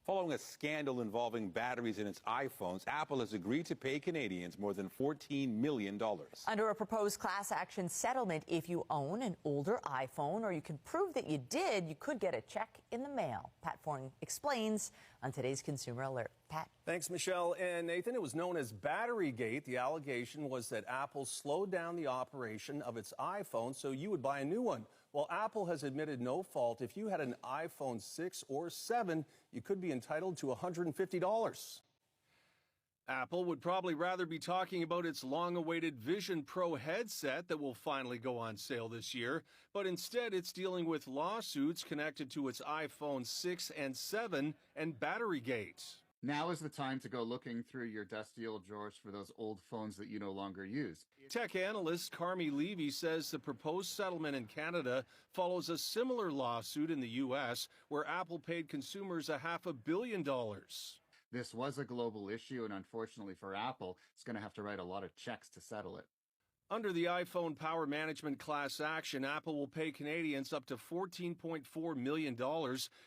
Following a scandal involving batteries in its iPhones, Apple has agreed to pay Canadians more than $14 million. Under a proposed class action settlement, if you own an older iPhone or you can prove that you did, you could get a check in the mail. Pat Foring explains on today's Consumer Alert. Pat. Thanks, Michelle. And Nathan, it was known as Batterygate. The allegation was that Apple slowed down the operation of its iPhone so you would buy a new one. Well, Apple has admitted no fault. If you had an iPhone 6 or 7, you could be entitled to $150. Apple would probably rather be talking about its long-awaited Vision Pro headset that will finally go on sale this year, but instead it's dealing with lawsuits connected to its iPhone 6 and 7 and Batterygate. Now is the time to go looking through your dusty old drawers for those old phones that you no longer use. Tech analyst Carmi Levy says the proposed settlement in Canada follows a similar lawsuit in the U.S. where Apple paid consumers $500 million. This was a global issue, and unfortunately for Apple, it's going to have to write a lot of checks to settle it. Under the iPhone power management class action, Apple will pay Canadians up to $14.4 million.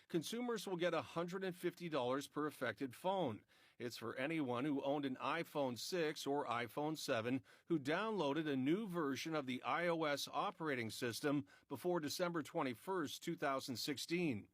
Consumers will get $150 per affected phone. It's for anyone who owned an iPhone 6 or iPhone 7 who downloaded a new version of the iOS operating system before December 21st, 2016.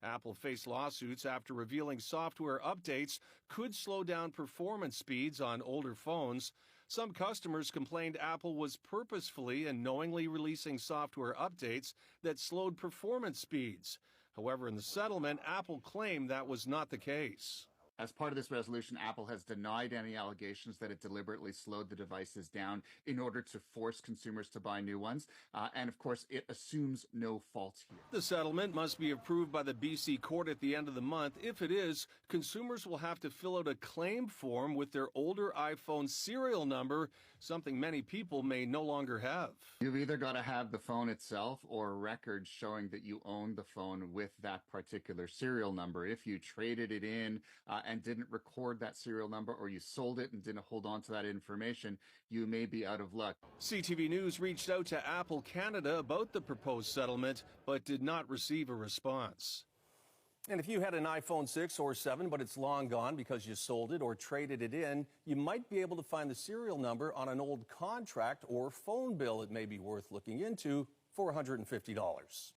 Apple faced lawsuits after revealing software updates could slow down performance speeds on older phones. Some customers complained Apple was purposefully and knowingly releasing software updates that slowed performance speeds. However, in the settlement, Apple claimed that was not the case. As part of this resolution, Apple has denied any allegations that it deliberately slowed the devices down in order to force consumers to buy new ones. And of course, it assumes no fault here. The settlement must be approved by the BC court at the end of the month. If it is, consumers will have to fill out a claim form with their older iPhone serial number, something many people may no longer have. You've either got to have the phone itself or records showing that you own the phone with that particular serial number. If you traded it in and didn't record that serial number, or you sold it and didn't hold on to that information, you may be out of luck. CTV News reached out to Apple Canada about the proposed settlement, but did not receive a response. And if you had an iPhone 6 or 7, but it's long gone because you sold it or traded it in, you might be able to find the serial number on an old contract or phone bill. It may be worth looking into for $150.